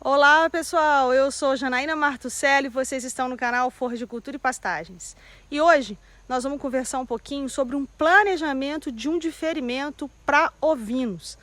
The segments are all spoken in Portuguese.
Olá pessoal, eu sou Janaína Martucelli e vocês estão no canal Forjicultura e Pastagens. E hoje nós vamos conversar um pouquinho sobre um planejamento de um diferimento para ovinos.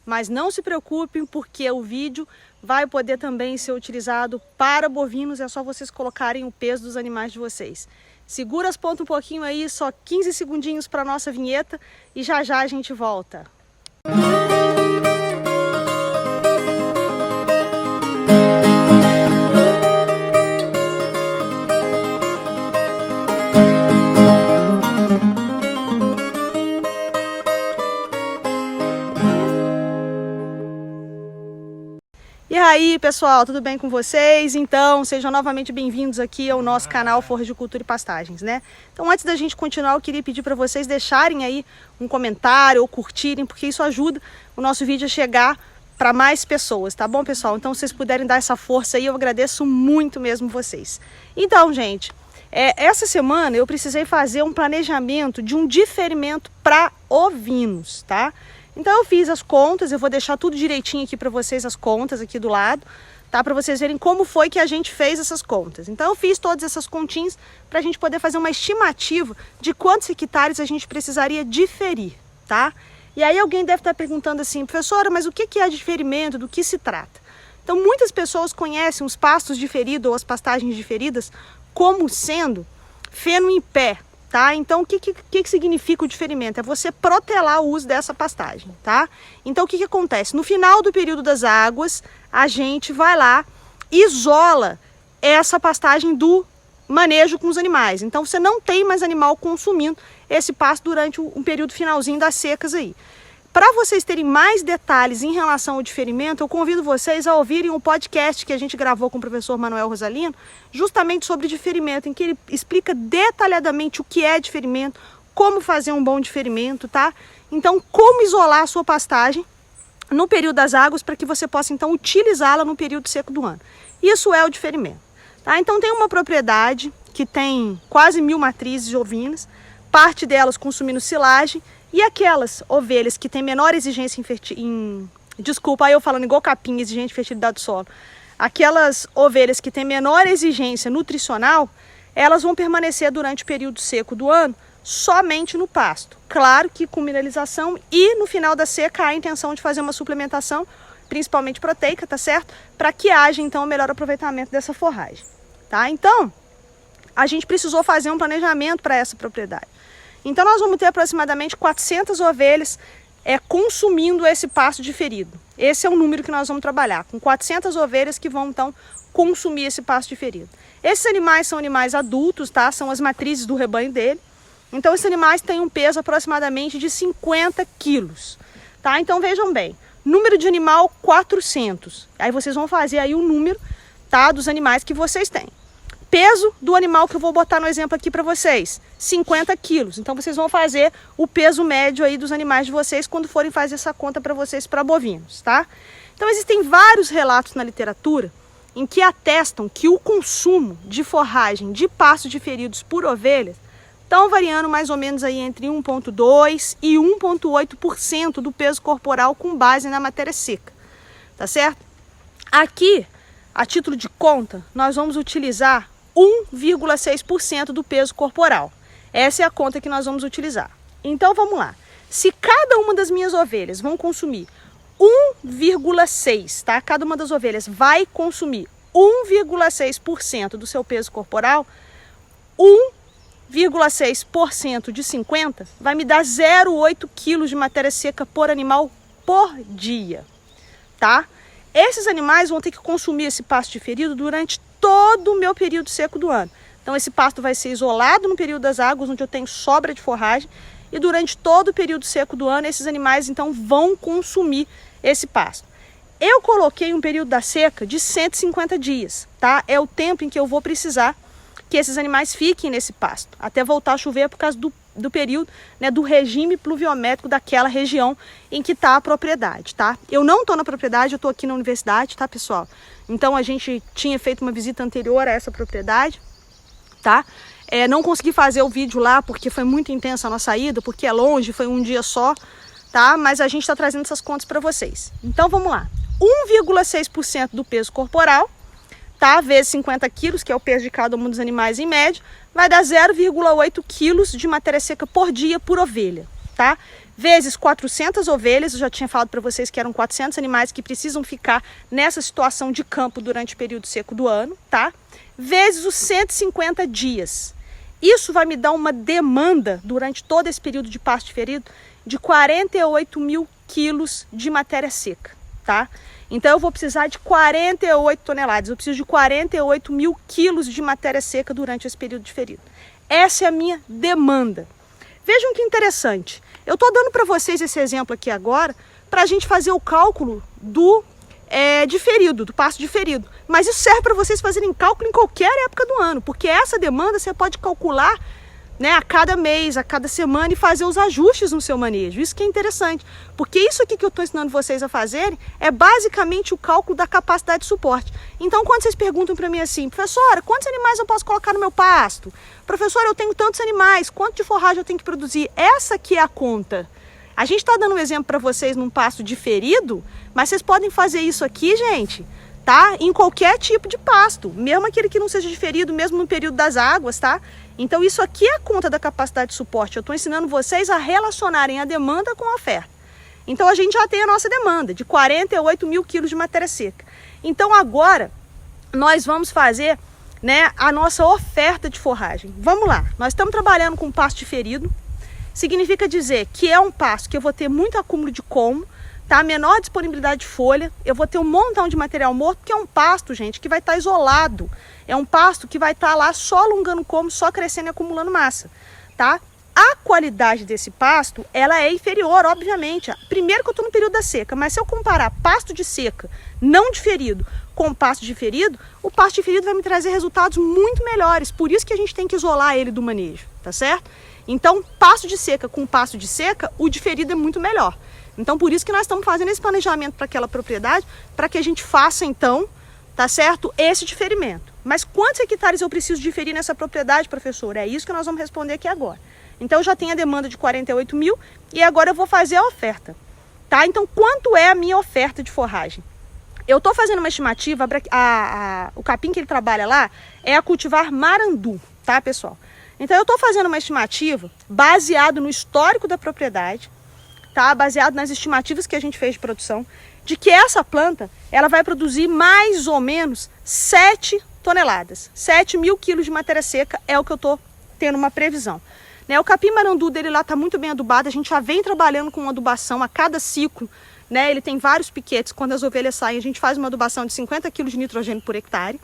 Mas não se preocupem porque o vídeo vai poder também ser utilizado para bovinos, é só vocês colocarem o peso dos animais de vocês. Segura as pontas um pouquinho aí, só 15 segundinhos para a nossa vinheta e já já a gente volta. E aí pessoal, tudo bem com vocês? Então sejam novamente bem-vindos aqui ao nosso canal Forjicultura e Pastagens, né? Então antes da gente continuar, eu queria pedir para vocês deixarem aí um comentário ou curtirem, porque isso ajuda o nosso vídeo a chegar para mais pessoas, tá bom pessoal? Então se vocês puderem dar essa força aí, eu agradeço muito mesmo vocês. Então gente, essa semana eu precisei fazer um planejamento de um diferimento para ovinos, tá? Então eu fiz as contas, eu vou deixar tudo direitinho aqui para vocês, as contas aqui do lado, tá? Para vocês verem como foi que a gente fez essas contas. Então eu fiz todas essas continhas para a gente poder fazer uma estimativa de quantos hectares a gente precisaria diferir, tá? E aí alguém deve estar perguntando assim, professora, mas o que é diferimento, do que se trata? Então muitas pessoas conhecem os pastos diferidos ou as pastagens diferidas como sendo feno em pé. Tá? Então, o que significa o diferimento? É você protelar o uso dessa pastagem, tá? Então, o que acontece? No final do período das águas, a gente vai lá e isola essa pastagem do manejo com os animais. Então, você não tem mais animal consumindo esse pasto durante um período finalzinho das secas aí. Para vocês terem mais detalhes em relação ao diferimento, eu convido vocês a ouvirem um podcast que a gente gravou com o professor Manuel Rosalino, justamente sobre diferimento, em que ele explica detalhadamente o que é diferimento, como fazer um bom diferimento, tá? Então, como isolar a sua pastagem no período das águas para que você possa, então, utilizá-la no período seco do ano. Isso é o diferimento, tá? Então, tem uma propriedade que tem quase 1000 matrizes ovinas, parte delas consumindo silagem, e aquelas ovelhas que têm menor exigência desculpa, aí eu falando igual capim, exigente de fertilidade do solo. Aquelas ovelhas que têm menor exigência nutricional, elas vão permanecer durante o período seco do ano somente no pasto. Claro que com mineralização e no final da seca há a intenção de fazer uma suplementação, principalmente proteica, tá certo? Para que haja então o melhor aproveitamento dessa forragem, tá? Então, a gente precisou fazer um planejamento para essa propriedade. Então nós vamos ter aproximadamente 400 ovelhas consumindo esse pasto diferido. Esse é o número que nós vamos trabalhar, com 400 ovelhas que vão então consumir esse pasto diferido. Esses animais são animais adultos, tá? São as matrizes do rebanho dele. Então esses animais têm um peso aproximadamente de 50 quilos, tá? Então vejam bem, número de animal 400. Aí vocês vão fazer aí o número, tá, dos animais que vocês têm. Peso do animal que eu vou botar no exemplo aqui para vocês, 50 quilos. Então vocês vão fazer o peso médio aí dos animais de vocês quando forem fazer essa conta para vocês para bovinos, tá? Então existem vários relatos na literatura em que atestam que o consumo de forragem de pastos diferidos por ovelhas estão variando mais ou menos aí entre 1,2% e 1,8% do peso corporal com base na matéria seca, tá certo? Aqui, a título de conta, nós vamos utilizar 1,6% do peso corporal. Essa é a conta que nós vamos utilizar. Então vamos lá. Se cada uma das minhas ovelhas vão consumir 1,6%, tá? Cada uma das ovelhas vai consumir 1,6% do seu peso corporal, 1,6% de 50 vai me dar 0,8 kg de matéria seca por animal por dia, tá? Esses animais vão ter que consumir esse pasto diferido durante todo o meu período seco do ano. Então esse pasto vai ser isolado no período das águas, onde eu tenho sobra de forragem, e durante todo o período seco do ano, esses animais então vão consumir esse pasto. Eu coloquei um período da seca de 150 dias, tá? É o tempo em que eu vou precisar que esses animais fiquem nesse pasto, até voltar a chover por causa do período, né, do regime pluviométrico daquela região em que está a propriedade, tá? Eu não estou na propriedade, eu estou aqui na universidade, tá, pessoal? Então a gente tinha feito uma visita anterior a essa propriedade, tá? Não consegui fazer o vídeo lá porque foi muito intensa a nossa ida, porque é longe, foi um dia só, tá? Mas a gente está trazendo essas contas para vocês. Então vamos lá. 1,6% do peso corporal, tá? Vezes 50 quilos, que é o peso de cada um dos animais em média, vai dar 0,8 quilos de matéria seca por dia por ovelha, tá? Vezes 400 ovelhas, eu já tinha falado para vocês que eram 400 animais que precisam ficar nessa situação de campo durante o período seco do ano, tá? Vezes os 150 dias. Isso vai me dar uma demanda durante todo esse período de pasto diferido de 48 mil quilos de matéria seca, tá? Então eu vou precisar de 48 toneladas, eu preciso de 48 mil quilos de matéria seca durante esse período diferido. Essa é a minha demanda. Vejam que interessante, eu estou dando para vocês esse exemplo aqui agora para a gente fazer o cálculo do diferido, do pasto diferido. Mas isso serve para vocês fazerem cálculo em qualquer época do ano, porque essa demanda você pode calcular, né, a cada mês, a cada semana e fazer os ajustes no seu manejo. Isso que é interessante, porque isso aqui que eu estou ensinando vocês a fazerem é basicamente o cálculo da capacidade de suporte. Então, quando vocês perguntam para mim assim, professora, quantos animais eu posso colocar no meu pasto? Professora, eu tenho tantos animais, quanto de forragem eu tenho que produzir? Essa aqui é a conta. A gente está dando um exemplo para vocês num pasto diferido, mas vocês podem fazer isso aqui, gente, tá? Em qualquer tipo de pasto, mesmo aquele que não seja diferido, mesmo no período das águas, tá? Então isso aqui é a conta da capacidade de suporte. Eu estou ensinando vocês a relacionarem a demanda com a oferta. Então a gente já tem a nossa demanda de 48 mil quilos de matéria seca. Então agora nós vamos fazer, né, a nossa oferta de forragem. Vamos lá, nós estamos trabalhando com pasto diferido. Significa dizer que é um pasto que eu vou ter muito acúmulo de como, tá? Menor disponibilidade de folha, eu vou ter um montão de material morto, porque é um pasto, gente, que vai estar isolado. É um pasto que vai estar lá só alongando como, só crescendo e acumulando massa, tá? A qualidade desse pasto, ela é inferior, obviamente. Primeiro que eu estou no período da seca, mas se eu comparar pasto de seca não diferido com pasto diferido, o pasto diferido vai me trazer resultados muito melhores. Por isso que a gente tem que isolar ele do manejo, tá certo? Então, pasto de seca com pasto de seca, o diferido é muito melhor. Então, por isso que nós estamos fazendo esse planejamento para aquela propriedade, para que a gente faça, então, tá certo, esse diferimento. Mas quantos hectares eu preciso diferir nessa propriedade, professor? É isso que nós vamos responder aqui agora. Então, eu já tenho a demanda de 48 mil e agora eu vou fazer a oferta, tá? Então, quanto é a minha oferta de forragem? Eu estou fazendo uma estimativa, o capim que ele trabalha lá é a cultivar marandu, tá, pessoal? Então eu estou fazendo uma estimativa baseado no histórico da propriedade, tá? Baseado nas estimativas que a gente fez de produção, de que essa planta ela vai produzir mais ou menos 7 toneladas. 7 mil quilos de matéria seca é o que eu estou tendo uma previsão. Né? O capim marandu dele lá está muito bem adubado, a gente já vem trabalhando com adubação a cada ciclo. Né? Ele tem vários piquetes, quando as ovelhas saem a gente faz uma adubação de 50 quilos de nitrogênio por hectare,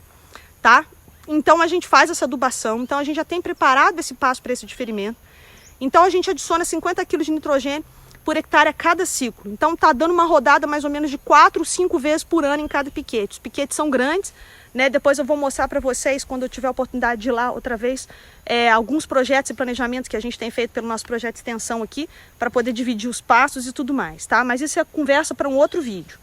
tá? Então a gente faz essa adubação, então a gente já tem preparado esse pasto para esse diferimento. Então a gente adiciona 50 kg de nitrogênio por hectare a cada ciclo. Então tá dando uma rodada mais ou menos de 4 ou 5 vezes por ano em cada piquete. Os piquetes são grandes, né? Depois eu vou mostrar para vocês, quando eu tiver a oportunidade de ir lá outra vez, alguns projetos e planejamentos que a gente tem feito pelo nosso projeto de extensão aqui, para poder dividir os pastos e tudo mais, tá? Mas isso é conversa para um outro vídeo.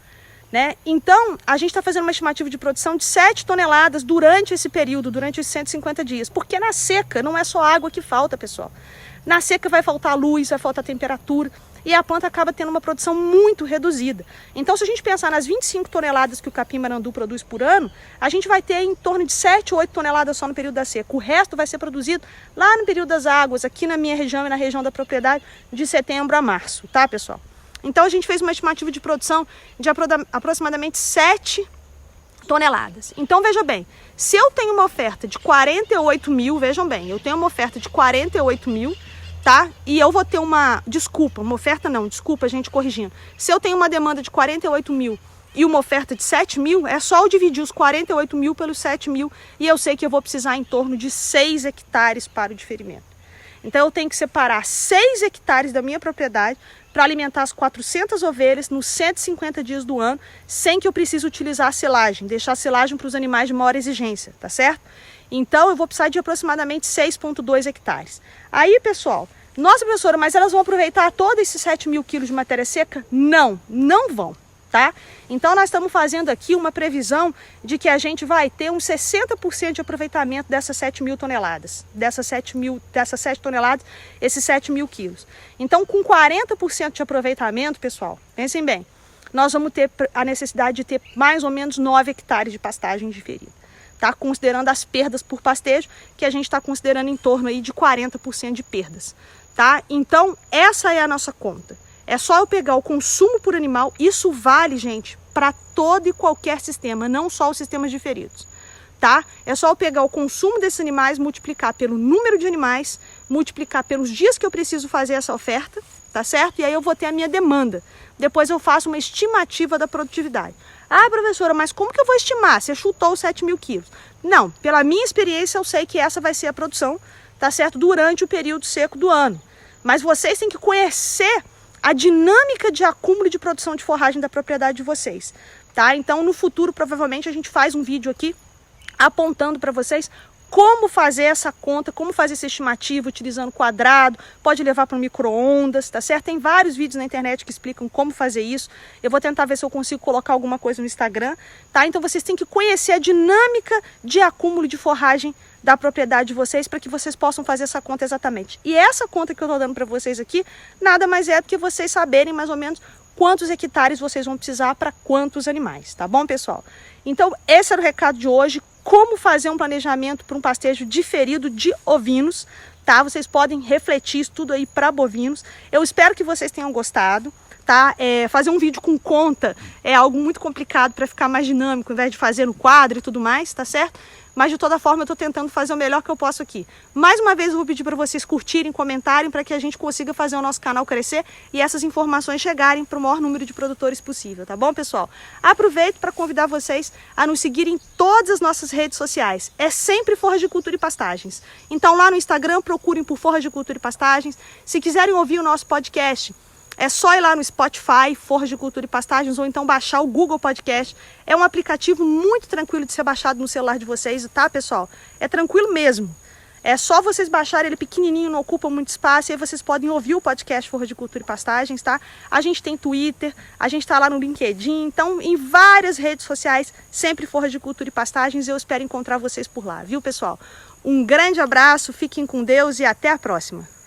Né? Então, a gente está fazendo uma estimativa de produção de 7 toneladas durante esse período, durante os 150 dias. Porque na seca não é só água que falta, pessoal. Na seca vai faltar luz, vai faltar temperatura e a planta acaba tendo uma produção muito reduzida. Então, se a gente pensar nas 25 toneladas que o capim marandu produz por ano, a gente vai ter em torno de 7 ou 8 toneladas só no período da seca. O resto vai ser produzido lá no período das águas, aqui na minha região e na região da propriedade, de setembro a março, tá, pessoal? Então a gente fez uma estimativa de produção de aproximadamente 7 toneladas. Então veja bem, se eu tenho uma oferta de 48 mil, vejam bem, eu tenho uma oferta de 48 mil, tá? E eu vou ter uma gente, corrigindo. Se eu tenho uma demanda de 48 mil e uma oferta de 7 mil, é só eu dividir os 48 mil pelos 7 mil e eu sei que eu vou precisar em torno de 6 hectares para o diferimento. Então eu tenho que separar 6 hectares da minha propriedade para alimentar as 400 ovelhas nos 150 dias do ano, sem que eu precise utilizar a silagem, deixar a silagem para os animais de maior exigência, tá certo? Então eu vou precisar de aproximadamente 6,2 hectares. Aí, pessoal, nossa, professora, mas elas vão aproveitar todos esses 7 mil quilos de matéria seca? Não, não vão. Tá? Então nós estamos fazendo aqui uma previsão de que a gente vai ter uns 60% de aproveitamento dessas 7 mil toneladas, dessas 7 toneladas, esses 7 mil quilos. Então com 40% de aproveitamento, pessoal, pensem bem, nós vamos ter a necessidade de ter mais ou menos 9 hectares de pastagem diferida, tá? Considerando as perdas por pastejo, que a gente está considerando em torno aí de 40% de perdas, tá? Então, essa é a nossa conta. É só eu pegar o consumo por animal, isso vale, gente, para todo e qualquer sistema, não só os sistemas diferidos, tá? É só eu pegar o consumo desses animais, multiplicar pelo número de animais, multiplicar pelos dias que eu preciso fazer essa oferta, tá certo? E aí eu vou ter a minha demanda. Depois eu faço uma estimativa da produtividade. Ah, professora, mas como que eu vou estimar? Você chutou 7 mil quilos. Não, pela minha experiência eu sei que essa vai ser a produção, tá certo? Durante o período seco do ano. Mas vocês têm que conhecer a dinâmica de acúmulo de produção de forragem da propriedade de vocês, tá? Então, no futuro, provavelmente, a gente faz um vídeo aqui apontando para vocês como fazer essa conta, como fazer essa estimativa utilizando quadrado, pode levar para um micro-ondas, tá certo? Tem vários vídeos na internet que explicam como fazer isso. Eu vou tentar ver se eu consigo colocar alguma coisa no Instagram, tá? Então vocês têm que conhecer a dinâmica de acúmulo de forragem da propriedade de vocês para que vocês possam fazer essa conta exatamente. E essa conta que eu estou dando para vocês aqui, nada mais é do que vocês saberem mais ou menos quantos hectares vocês vão precisar para quantos animais, tá bom, pessoal? Então, esse era o recado de hoje. Como fazer um planejamento para um pastejo diferido de ovinos, tá? Vocês podem refletir isso tudo aí para bovinos. Eu espero que vocês tenham gostado, tá? Fazer um vídeo com conta é algo muito complicado para ficar mais dinâmico, ao invés de fazer no quadro e tudo mais, tá certo? Mas de toda forma eu estou tentando fazer o melhor que eu posso aqui. Mais uma vez eu vou pedir para vocês curtirem, comentarem, para que a gente consiga fazer o nosso canal crescer e essas informações chegarem para o maior número de produtores possível, tá bom, pessoal? Aproveito para convidar vocês a nos seguirem em todas as nossas redes sociais. É sempre Forras de Cultura e Pastagens. Então lá no Instagram procurem por Forras de Cultura e Pastagens. Se quiserem ouvir o nosso podcast, é só ir lá no Spotify, Forras de Cultura e Pastagens, ou então baixar o Google Podcast. É um aplicativo muito tranquilo de ser baixado no celular de vocês, tá, pessoal? É tranquilo mesmo. É só vocês baixarem ele pequenininho, não ocupa muito espaço, e aí vocês podem ouvir o podcast Forras de Cultura e Pastagens, tá? A gente tem Twitter, a gente tá lá no LinkedIn, então em várias redes sociais, sempre Forras de Cultura e Pastagens, e eu espero encontrar vocês por lá, viu, pessoal? Um grande abraço, fiquem com Deus e até a próxima!